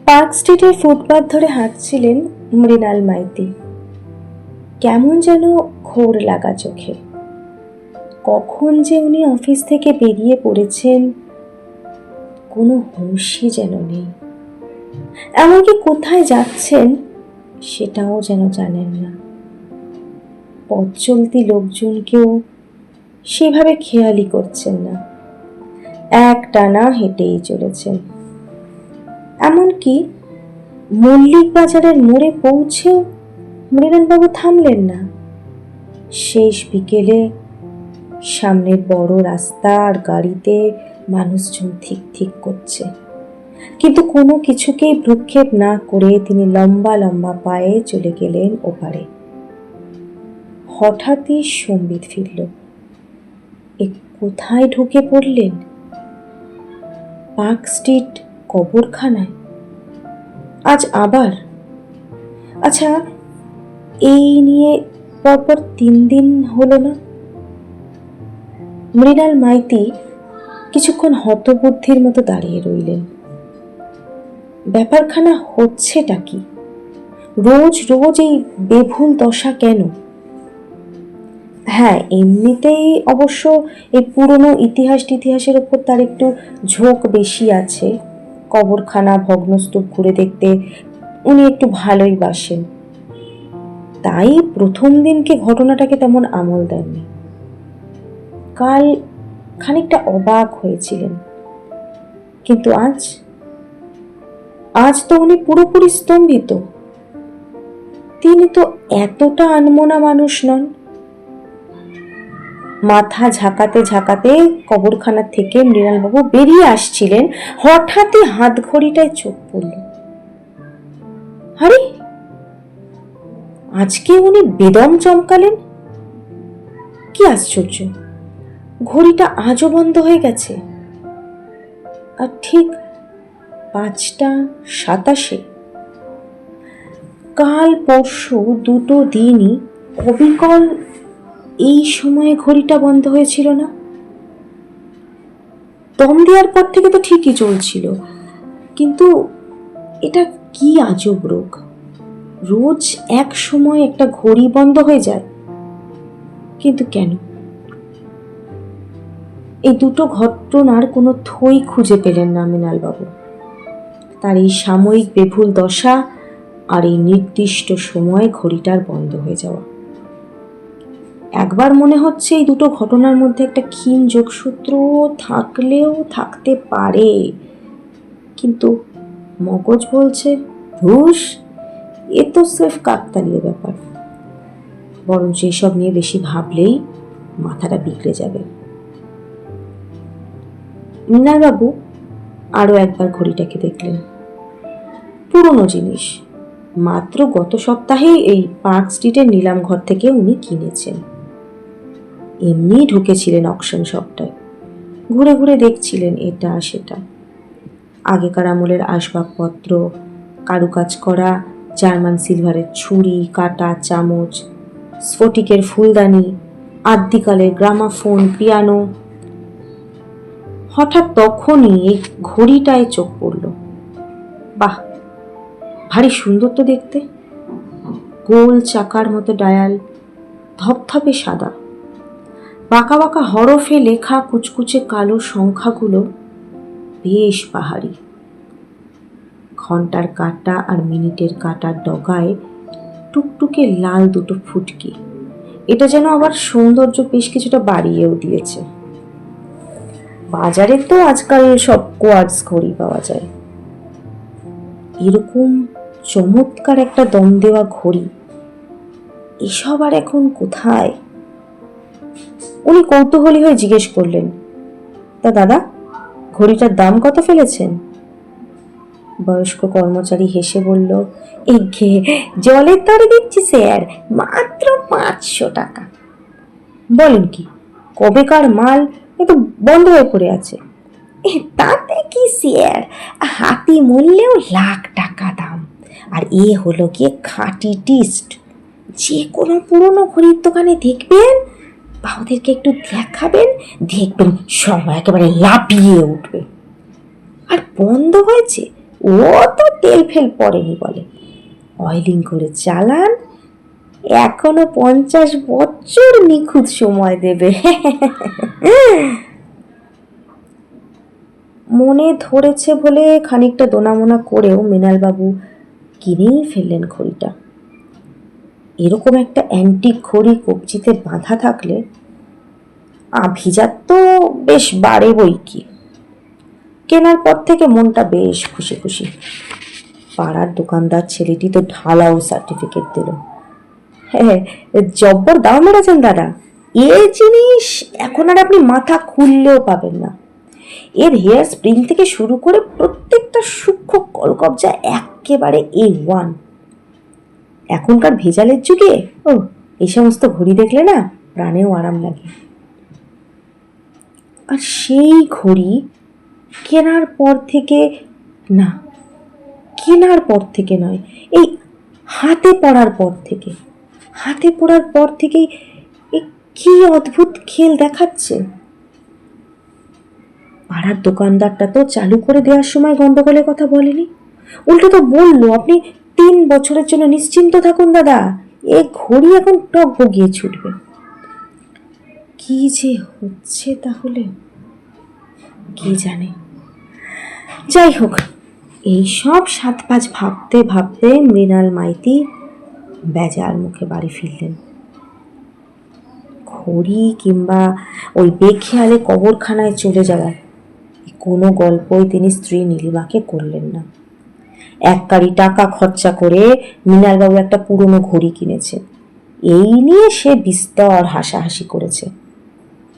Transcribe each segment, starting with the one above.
Park স্ট্রিটের footpath ধরে হাঁটছিলেন মৃণাল মাইতি। কেমন যেন ঘোর লাগা চোখে। কখন যে উনি অফিস থেকে বেরিয়ে পড়েছেন কোনো হুঁশই যেন নেই। এমনকি কোথায় যাচ্ছেন সেটাও যেন জানেন না। পথ চলতি লোকজনকেও সেভাবে খেয়ালই করছেন না, একটানা হেঁটেই চলেছেন। এমনকি মল্লিক বাজারের মোড়ে পৌঁছেও মৃণালবাবু থামলেন না। শেষ বিকেলে সামনের বড় রাস্তা আর গাড়িতে মানুষজন ঠিক ঠিক করছে, কিন্তু কোনো কিছুকেই ভ্রুক্ষেপ না করে তিনি লম্বা লম্বা পায়ে চলে গেলেন ওপারে। হঠাৎই সম্বিত ফিরল। এ কোথায় ঢুকে পড়লেন? পার্ক স্ট্রিট কবরখানায় আজ আবার? আচ্ছা, এই নিয়ে পরপর 3 দিন হলো না? মৃণাল মাইতি কিছুক্ষণ হতবুদ্ধির মতো দাঁড়িয়ে রইলেন। ব্যাপারখানা হচ্ছেটা কি? রোজ রোজ এই বেভুল দশা কেন? হ্যাঁ, এমনিতেই অবশ্য এই পুরনো ইতিহাসের ওপর তার একটু ঝোঁক বেশি আছে। কবরখানা, ভগ্নস্তূপ ঘুরে দেখতে উনি একটু ভালোই বাসেন। তাই প্রথম দিনকে ঘটনাটাকে তেমন আমল দেননি। কাল খানিকটা অবাক হয়েছিলেন, কিন্তু আজ তো উনি পুরোপুরি স্তম্ভিত। তিনি তো এতটা আনমনা মানুষ নন। মাথা ঝাঁকাতে ঝাঁকাতে কবরখানা থেকে মৃণালবাবু বেরিয়ে আসছিলেন, হঠাৎই হাত ঘড়িটায় চোখ পড়ল। আরে, আজকে উনি বেদম চমকালেন। কি আশ্চর্য, ঘড়িটা আজও বন্ধ হয়ে গেছে। আর ঠিক 5:27। কাল পরশু দুটো দিনই অবিকল এই সময়ে ঘড়িটা বন্ধ হয়েছিল না? দম দেওয়ার পর থেকে তো ঠিকই চলছিল, কিন্তু এটা কি আজব রোগ! রোজ এক সময় একটা ঘড়ি বন্ধ হয়ে যায়, কিন্তু কেন? এই দুটো ঘটনার কোনো থই খুঁজে পেলেন না মৃণালবাবু। তার এই সাময়িক বেভুল দশা আর এই নির্দিষ্ট সময়ে ঘড়িটার বন্ধ হয়ে যাওয়া। একবার মনে হচ্ছে এই দুটো ঘটনার মধ্যে একটা ক্ষীণ যোগসূত্র থাকলেও থাকতে পারে, কিন্তু মগজ বলছে ধুস, এ তো স্রেফ কাকতালীয় ব্যাপার। বরঞ্চ এসব নিয়ে বেশি ভাবলেই মাথাটা বিগড়ে যাবে। মৃণালবাবু আরো একবার ঘড়িটাকে দেখলেন। পুরনো জিনিস, মাত্র গত সপ্তাহে এই পার্ক স্ট্রিটের নিলাম ঘর থেকে উনি কিনেছেন। এমনি ঢুকেছিলেন অকশন শপটায়, ঘুরে ঘুরে দেখছিলেন এটা সেটা। আগেকার আমলের আসবাবপত্র, কারুকাজ করা জার্মান সিলভারের ছুরি, কাঁটা, চামচ, স্ফটিকের ফুলদানি, আদ্যিকালের গ্রামাফোন, পিয়ানো। হঠাৎ তখনই এই ঘড়িটায় চোখ পড়ল। বাহ, ভারী সুন্দর তো দেখতে। গোল চাকার মতো ডায়াল, ধপধপে সাদা, বাঁকা বাঁকা হরফে লেখা কুচকুচে কালো সংখ্যাগুলো বেশ পাহাড়ি। ঘন্টার কাঁটা আর মিনিটের কাঁটার ডগায় টুকটুকে লাল দুটো ফুটকি। এটা যেন আবার সৌন্দর্য বেশ কিছুটা বাড়িয়েও দিয়েছে। বাজারে তো আজকাল সব কোয়ার্টজ ঘড়ি পাওয়া যায়। এরকম চমৎকার একটা দম দেওয়া ঘড়ি এসব আর এখন কোথায়? উনি কৌতূহলী হয়ে জিজ্ঞেস করলেন, তা দাদা, ঘড়িটার দাম কত ফেলেছেন? বয়স্ক কর্মচারী হেসে বলল, এঘে জলের দরে দিচ্ছি স্যার, মাত্র 500 টাকা। বলেন কি, কবেকার মাল, এ তো বন্ধ হয়ে পড়ে আছে। তাতে কি স্যার, হাতি মূল্যেও লাখ টাকা দাম। আর এ হলো গিয়ে খাঁটি টিস্ট। যে কোনো পুরনো ঘড়ির দোকানে দেখবেন বা ওদেরকে একটু দেখাবেন, দেখবেন সময় একেবারে লাফিয়ে উঠবে। আর বন্ধ হয়েছে ও তো তেল ফেল পড়েনি বলে, অয়েলিং করে চালান, এখনো 50 বছর নিখুঁত সময় দেবে। মনে ধরেছে বলে খানিকটা দোনামোনা করেও মৃণালবাবু কিনেই ফেললেন ঘড়িটা। এরকম একটা অ্যান্টিক ঘড়ি কবজিতে বাঁধা থাকলে আভিজাত তো বেশ বাড়ে বই কি। কেনার পর থেকে মনটা বেশ খুশি খুশি। পাড়ার দোকানদার ছেলেটি তো ঢালাও সার্টিফিকেট দিল। হ্যাঁ, জব্বর দাম মেরেছেন দাদা, এ জিনিস এখন আর আপনি মাথা খুললেও পাবেন না। এর হেয়ার স্প্রিং থেকে শুরু করে প্রত্যেকটা সূক্ষ্ম কলকবজা একেবারে A1। এখনকার ভেজালের যুগে এই সমস্ত ঘড়ি দেখলে না প্রাণেও আরাম লাগে। আর সেই ঘড়ি কেনার পর থেকে নয়, এই হাতে পড়ার পর থেকেই কি অদ্ভুত খেল দেখাচ্ছে। পাড়ার দোকানদারটা তো চালু করে দেওয়ার সময় গন্ডগোলের কথা বলেনি, উল্টো তো বললো, আপনি 3 বছরের জন্য নিশ্চিন্ত থাকুন দাদা, এ ঘড়ি এখন টক বগিয়ে ছুটবে। কি যে হচ্ছে তাহলে কি জানে। যাই হোক, এই সব 7-5 ভাবতে ভাবতে মৃণাল মাইতি বেজার মুখে বাড়ি ফিরলেন। ঘড়ি কিংবা ওই বেখেয়ালে কবরখানায় চলে যাওয়ার কোনো গল্পই তিনি স্ত্রী নীলিমাকে করলেন না। এক কারি টাকা খরচা করে মৃণালবাবু একটা পুরনো ঘড়ি কিনেছে, এই নিয়ে সে বিস্তর হাসাহাসি করেছে।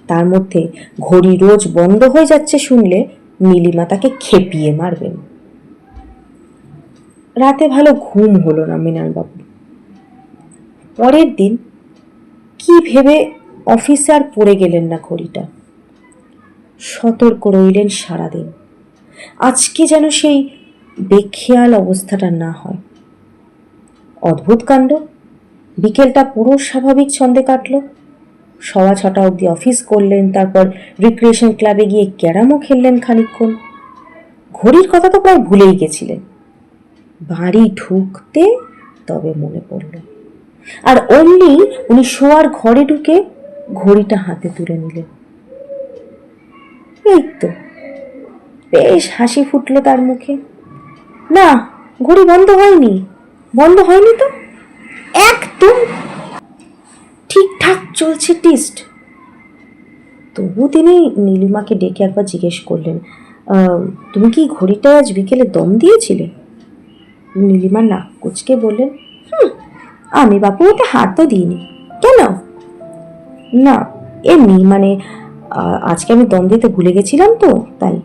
তার মধ্যে ঘড়ি রোজ বন্ধ হয়ে যাচ্ছে শুনলে নীলিমা তাকে খেপিয়ে মারবেন। রাতে ভালো ঘুম হলো না মৃণালবাবু। পরের দিন কি ভেবে অফিসে আর পড়ে গেলেন না ঘড়িটা। সতর্ক রইলেন সারাদিন, আজকে যেন সেই বেখেয়াল অবস্থাটা না হয়। অদ্ভুত কাণ্ড, বিকেলটা পুরো স্বাভাবিক ছন্দে কাটল। 6:15 অবধি অফিস করলেন, তারপর রিক্রিয়েশন ক্লাবে গিয়ে ক্যারামও খেললেন খানিকক্ষণ। ঘড়ির কথা তো প্রায় ভুলেই গেছিলেন। বাড়ি ঢুকতে তবে মনে পড়ল, আর অমনি উনি শোয়ার ঘরে ঢুকে ঘড়িটা হাতে তুলে নিলেন। এই তো বেশ হাসি ফুটলো তার মুখে। না, ঘড়ি বন্ধ হয়নি তো, একদম ঠিকঠাক চলছে টিস্ট। তবু তিনি নীলিমাকে ডেকে একবার জিজ্ঞেস করলেন, তুমি কি ঘড়িটা আজ বিকেলে দম দিয়েছিলে? নীলিমা নাক কুচকে বললেন, আমি বাপু ওটা হাতও দিইনি। কেন? না এমনি, মানে আজকে আমি দম দিতে ভুলে গেছিলাম তো তাই।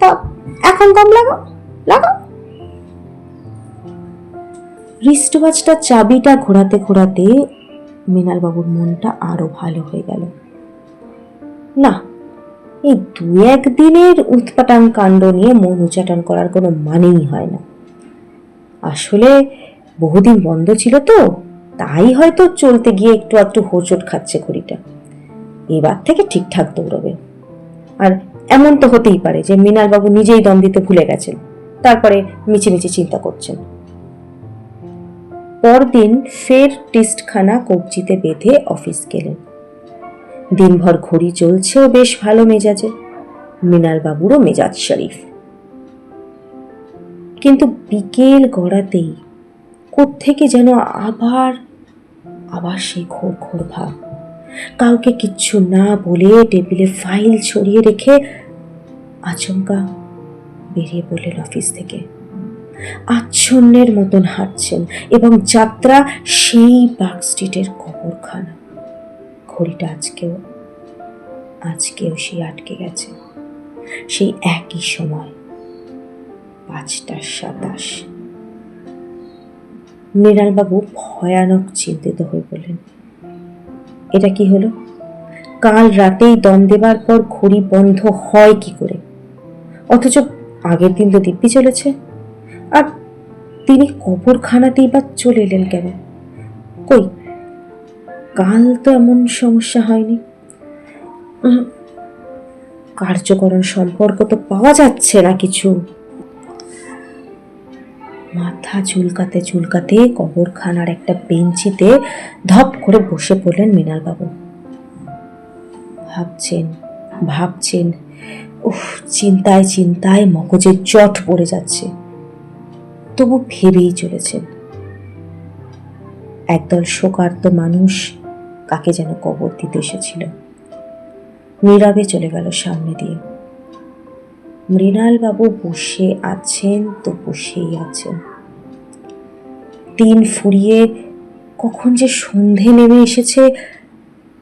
তা এখন দম লাগাও। রিস্টওয়াচটা চাবিটা ঘোরাতে ঘোরাতে মৃণালবাবুর মনটা আরো ভালো হয়ে গেল। না, এই 2-1 দিনের উৎপাটান কাণ্ড নিয়ে মন উচাটন করার কোনো মানেই হয় না। আসলে বহুদিন বন্ধ ছিল তো, তাই হয়তো চলতে গিয়ে একটু একটু হোঁচট খাচ্ছে ঘড়িটা। এবার থেকে ঠিকঠাক দৌড়বে। আর এমন তো হতেই পারে যে মৃণালবাবু নিজেই দম দিতে ভুলে গেছেন, তারপরে মিছিমিছি চিন্তা করছেন। পরদিন ফের টিস্টখানা কবজিতে বেঁধে অফিস গেলেন। দিনভর ঘড়ি চলছেও বেশ ভালো মেজাজে, মৃণালবাবুরও মেজাজ শরীফ। কিন্তু বিকেল গড়াতেই কোত্থেকে যেন আবার সেই ঘোর ভাব। কাউকে কিচ্ছু না বলে টেবিলে ফাইল ছড়িয়ে রেখে আচমকা বেরিয়ে পড়লেন অফিস থেকে। আচ্ছন্নের মতন হাঁটছেন এবং যাত্রা সেই পার্ক স্ট্রিটের কবরখানা। ঘড়িটা আজকেও সেই আটকে গেছে, সেই একই সময় 5:27। মৃণালবাবু ভয়ানক চিন্তিত হয়ে পড়লেন। এটা কি হলো? কাল রাতেই দম দেবার পর ঘড়ি বন্ধ হয় কি করে? অথচ আগের দিন তো দিব্যি চলেছে। আর তিনি কবরখানাতেই বা চলে এলেন কেন? কই, কাল তো এমন সমস্যা হয়নি। কার্যকরণ সম্পর্ক তো পাওয়া যাচ্ছে না কিছু। মাথা চুলকাতে চুলকাতে কবরখানার একটা বেঞ্চিতে ধপ করে বসে পড়লেন মৃণালবাবু। ভাবছেন ভাবছেন, উফ, চিন্তায় চিন্তায় মগজে জট পড়ে যাচ্ছে, তবু ভেবেই চলেছেন। একদল শোকার্ত মানুষ কাকে যেন কবর দিতে এসেছিল, নীরবে চলে গেল সামনে দিয়ে। মৃণালবাবু বসে আছেন তো বসেই আছেন। দিন ফুরিয়ে কখন যে সন্ধে নেমে এসেছে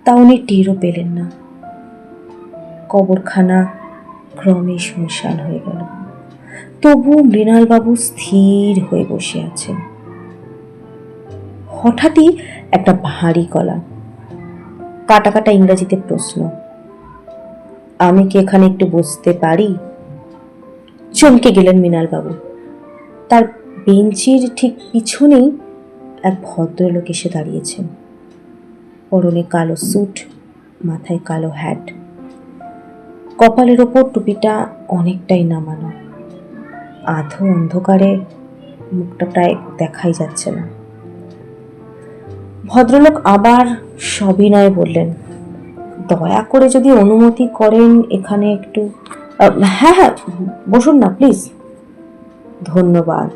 তা উনি টেরও পেলেন না। কবরখানা ক্রমে শুনশান হয়ে গেল, তবু মৃণালবাবু স্থির হয়ে বসে আছেন। হঠাৎই একটা ভারী গলা, কাটা কাটা ইংরেজিতে প্রশ্ন, আমি কি এখানে একটু বসতে পারি? চমকে গেলেন মৃণালবাবু। তার বেঞ্চির ঠিক পিছনেই এক ভদ্রলোক এসে দাঁড়িয়েছেন। পরনে কালো স্যুট, মাথায় কালো হ্যাট, কপালের ওপর টুপিটা অনেকটাই নামানো। আধো অন্ধকারে মুখটা প্রায় দেখাই যাচ্ছে না। ভদ্রলোক আবার সবিনয়ে বললেন, দয়া করে যদি অনুমতি করেন এখানে একটু। হ্যাঁ হ্যাঁ, বসুন না প্লিজ। ধন্যবাদ।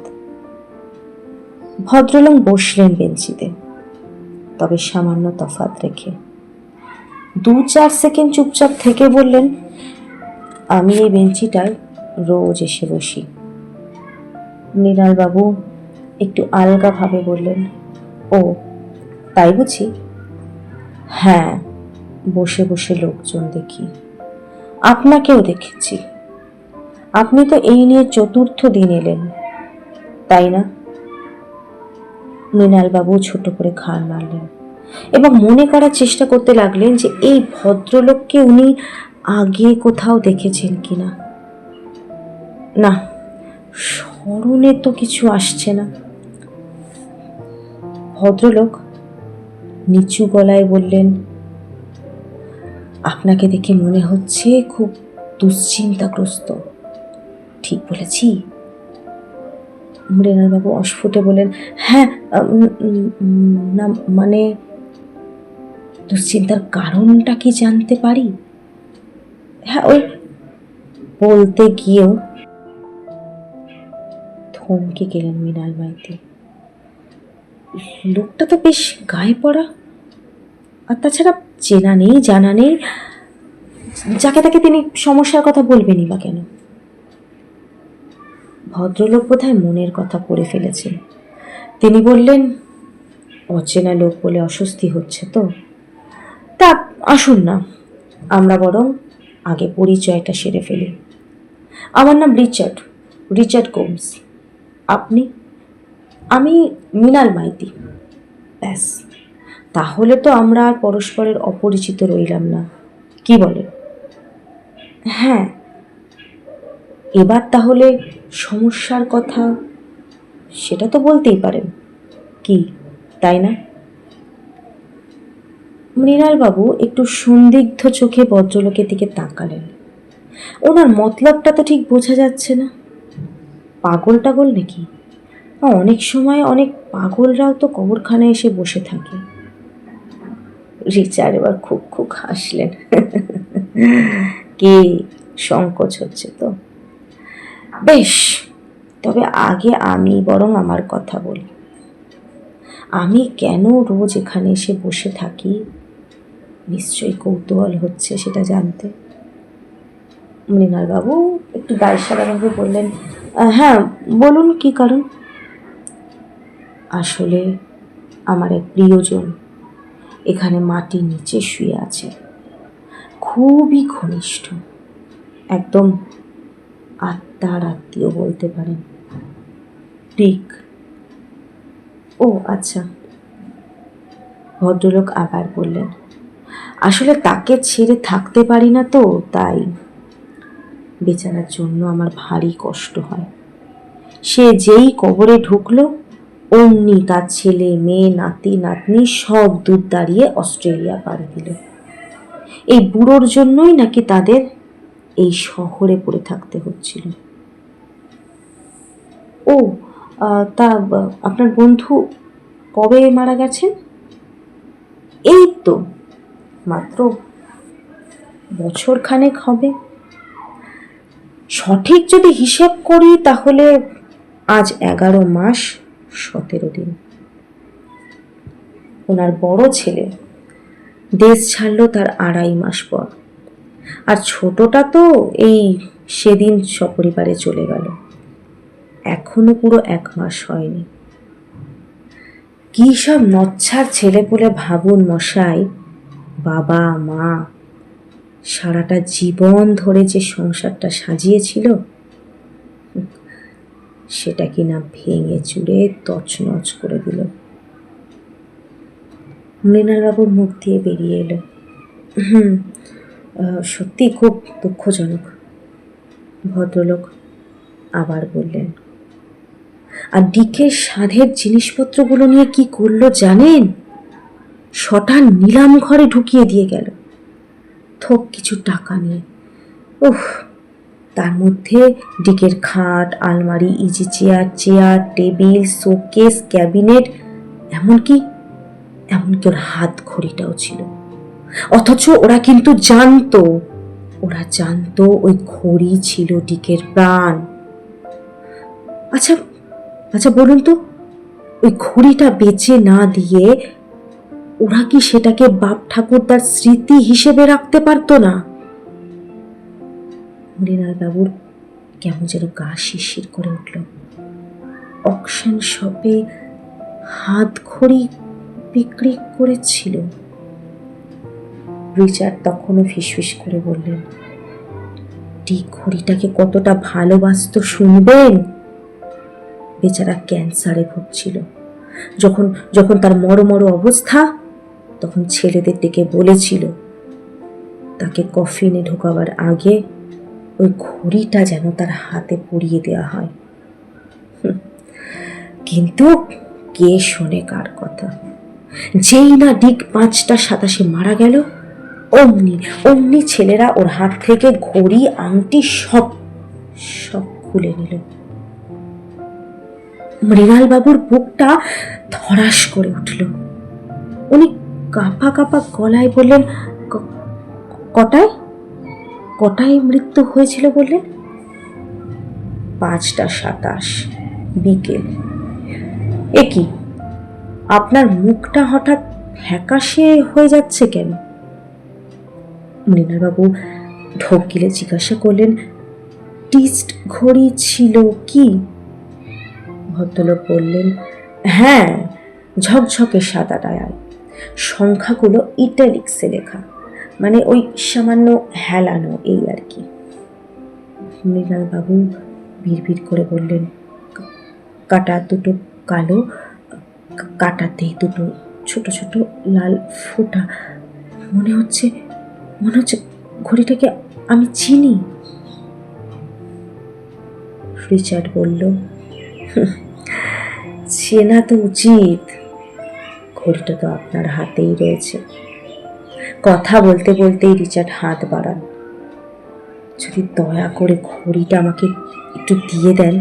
ভদ্রলোক বসলেন বেঞ্চিতে, তবে সামান্য তফাৎ রেখে। 2-4 সেকেন্ড চুপচাপ থেকে বললেন, আমি এই বেঞ্চিটায় রোজ এসে বসি। মৃণালবাবু একটু আলগা ভাবে বললেন, ও তাই বুঝি? হ্যাঁ, বসে বসে লোকজন দেখি, আপনাকেও দেখেছি। আপনি তো এই নিয়ে 4র্থ দিন এলেন, তাই না? মৃণালবাবু ছোট করে ঘাড় নাড়লেন এবং মনে করার চেষ্টা করতে লাগলেন যে এই ভদ্রলোককে উনি আগে কোথাও দেখেছেন কিনা। না, স্মরণে তো কিছু আসছে না। ভদ্রলোক নিচু গলায় বললেন, আপনাকে দেখে মনে হচ্ছে খুব দুশ্চিন্তাগ্রস্ত, ঠিক বলেছি? মৃণালবাবু অস্ফুটে বললেন, হ্যাঁ, না মানে দুশ্চিন্তার কারণটা কি জানতে পারি? হ্যাঁ, ওই বলতে গিয়েও থমকে গেলেন মৃণাল মাইতি। লোকটা তো বেশ গায়ে পড়া, আর তাছাড়া চেনা নেই জানা নেই, যাকে তাকে তিনি সমস্যার কথা বলবেনই বা কেন? ভদ্রলোক বোধহয় মনের কথা পড়ে ফেলেছেন। তিনি বললেন, অচেনা লোক বলে অস্বস্তি হচ্ছে তো, তা আসুন না, আমরা বরং আগে পরিচয়টা সেরে ফেলি। আমার নাম রিচার্ড কোমস। আপনি? আমি মৃণাল মাইতি। ব্যাস, তাহলে তো আমরা আর পরস্পরের অপরিচিত রইলাম না, কি বলে? হ্যাঁ, এবার তাহলে সমস্যার কথা সেটা তো বলতেই পারেন, কি তাই না? মৃণালবাবু একটু সন্দিগ্ধ চোখে ভদ্রলোকের দিকে তাকালেন। ওনার মতলবটা তো ঠিক বোঝা যাচ্ছে না। পাগল টাগল নাকি? অনেক সময় অনেক পাগলরাও তো কবরখানায় এসে বসে থাকে। রিচার্ড এবার খুব খুব হাসলেন। কি সংকোচ হচ্ছে তো? বেশ, তবে আগে আমি বরং আমার কথা বলি। আমি কেন রোজ এখানে এসে বসে থাকি, নিশ্চয়ই কৌতূহল হচ্ছে সেটা জানতে। মৃণালবাবু একটু দায়সারাভাবে বললেন, হ্যাঁ বলুন, কি কারণ? আসলে আমার এক প্রিয়জন এখানে মাটির নিচে শুয়ে আছে, খুবই ঘনিষ্ঠ, একদম আত্মার আত্মীয় বলতে পারেন। ঠিক। ও আচ্ছা। ভদ্রলোক আবার বললেন, আসলে তাকে ছেড়ে থাকতে পারি না তো, তাই। বেচারার জন্য আমার ভারী কষ্ট হয়। সে যেই কবরে ঢুকলো অমনি তার ছেলে মেয়ে নাতি নাতনি সব দূর দাঁড়িয়ে অস্ট্রেলিয়া পাড়ি দিল। এই বুড়োর জন্যই নাকি তাদের এই শহরে পড়ে থাকতে হচ্ছিল। ও, তা আপনার বন্ধু কবে মারা গেছেন? এই তো মাত্র বছর খানেক হবে। সঠিক যদি হিসেব করি তাহলে আজ 11 মাস 17 দিন। ওনার বড় ছেলে দেশ ছাড়লো তার 2.5 মাস পর, আর ছোটটা তো এই সেদিন সপরিবারে চলে গেল। এখনো পুরো 1 মাস হয়নি। কি সব নচ্ছার ছেলে বলে ভাবুন মশাই। বাবা মা সারাটা জীবন ধরে যে সংসারটা সাজিয়েছিল সেটা কিনা ভেঙে চুরে তছনছ করে দিল। মৃণালবাবুর মুখ দিয়ে বেরিয়ে এলো, সত্যি খুব দুঃখজনক। ভদ্রলোক আবার বললেন, আর ডিকের সাধের জিনিসপত্রগুলো নিয়ে কি করলো জানেন? শটান নিলাম ঘরে ঢুকিয়ে দিয়ে গেল থোক কিছু টাকা নিয়ে। উফ, তার মধ্যে ডিকের খাট, আলমারি, easy chair, table, showcase, cabinet, এমনকি ওর হাত ঘড়িটাও ছিল। অথচ ওরা কিন্তু জানতো ওই ঘড়ি ছিল ডিকের প্রাণ। আচ্ছা বলুন তো, ওই ঘড়িটা বেচে না দিয়ে ওরা কি সেটাকে বাপ ঠাকুরদার স্মৃতি হিসেবে রাখতে পারতো না? মৃণালবাবুর কেমন যেন গা শিরশির করে উঠল। অকশন শপে হাত ঘড়ি বিক্রি করেছিল। রিচার্ড তখনও ফিসফিস করে বললেন, ডিক ঘড়িটাকে কতটা ভালোবাসতো শুনবেন? বেচারা ক্যান্সারে ভুগছিল। যখন তার মরমর অবস্থা, তখন ছেলেদের ডেকে বলেছিল তাকে কফিনে ঢোকাবার আগে ওই ঘড়িটা যেন তার হাতে পরিয়ে দেওয়া হয়। কিন্তু কে শোনে কার কথা? যেই না ডিক 5:27 মারা গেল, অমনি ছেলেরা ওর হাত থেকে ঘড়ি, আংটি সব খুলে নিল। মৃণালবাবুর বুকটা ধড়াস করে উঠল। উনি কাঁপা গলায় বললেন, কটায় মৃত্যু হয়েছিল বললেন? 5:27 বিকেল। এ কি, আপনার মুখটা হঠাৎ ফ্যাকাশে হয়ে যাচ্ছে কেন? মৃণালবাবু ঢোক গিলে জিজ্ঞাসা করলেন, টিস্ট ঘড়ি ছিল কি? ভদ্রলোক বললেন, হ্যাঁ, ঝকঝকে সাদা ডায়াল, সংখ্যাগুলো ইটালিক্সে লেখা, মানে ওই সামান্য হেলানো, এই আর কি। মৃণালবাবু বিড়বিড় করে বললেন, কাটা দুটো কালো, কাটাতে দুটো ছোট ছোট লাল ফোঁটা। মনে হচ্ছে ঘড়িটাকে আমি চিনি। রিচার্ড বলল, চেনা তো উচিত, ঘড়িটা তো আপনার হাতেই রয়েছে। কথা বলতে বলতেই রিচার্ড হাত বাড়ান। যদি দয়া করে ঘড়িটা আমাকে একটু দিয়ে দেন।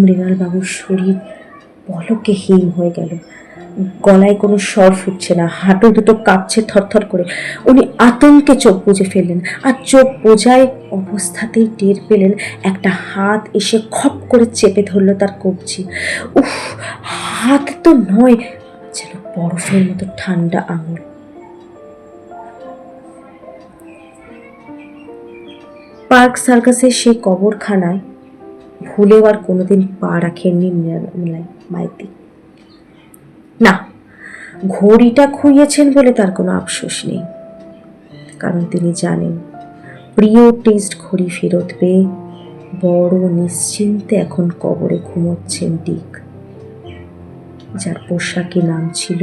মৃণালবাবুর শরীর পলকে হিম হয়ে গেল। গলায় কোনো স্বর ফুটছে না, হাঁটু দুটো কাঁপছে থরথর করে। উনি আতঙ্কে চোখ বুজে ফেললেন, আর চোখ বোঝায় অবস্থাতেই টের পেলেন একটা হাত এসে খপ করে চেপে ধরল তার কবজি। উফ, হাত তো নয়, যেন বরফের মতো ঠান্ডা আঙুল। পার্ক সার্কাসের সেই কবরখানায় ভুলেও আর কোনোদিন পা রাখেননি মাইতি। না, ঘড়িটা খুইয়েছেন বলে তার কোনো আফসোস নেই, কারণ তিনি জানেন প্রিয় টেস্ট ঘড়ি ফেরত পেয়ে বড় নিশ্চিন্তে এখন কবরে ঘুমোচ্ছেন ডিক, যার পোশাকে নাম ছিল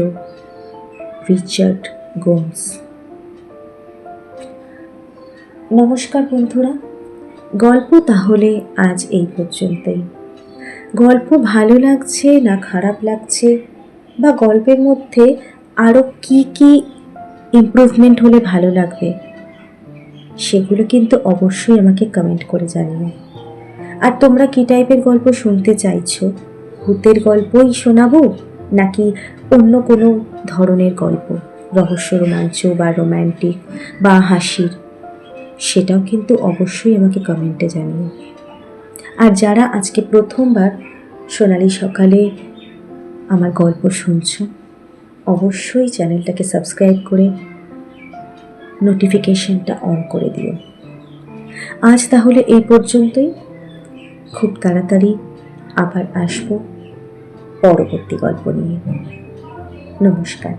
রিচার্ড গোমস। নমস্কার বন্ধুরা, গল্প তাহলে আজ এই পর্যন্তই। গল্প ভালো লাগছে না খারাপ লাগছে, বা গল্পের মধ্যে আরও কি ইমপ্রুভমেন্ট হলে ভালো লাগবে, সেগুলো কিন্তু অবশ্যই আমাকে কমেন্ট করে জানিও। আর তোমরা কী টাইপের গল্প শুনতে চাইছো? ভূতের গল্পই শোনাবো নাকি অন্য কোনো ধরনের গল্প, রহস্য, রোমাঞ্চ বা রোম্যান্টিক বা হাসির? সেটাও কিন্তু অবশ্যই আমাকে কমেন্টে জানিও। আর যারা আজকে প্রথমবার সোনালি সকালে আমার গল্প শুনছো, অবশ্যই চ্যানেলটাকে সাবস্ক্রাইব করে নোটিফিকেশনটা অন করে দিও। আজ তাহলে এই পর্যন্তই। খুব তাড়াতাড়ি আবার আসবো পরবর্তী গল্প নিয়ে। নমস্কার।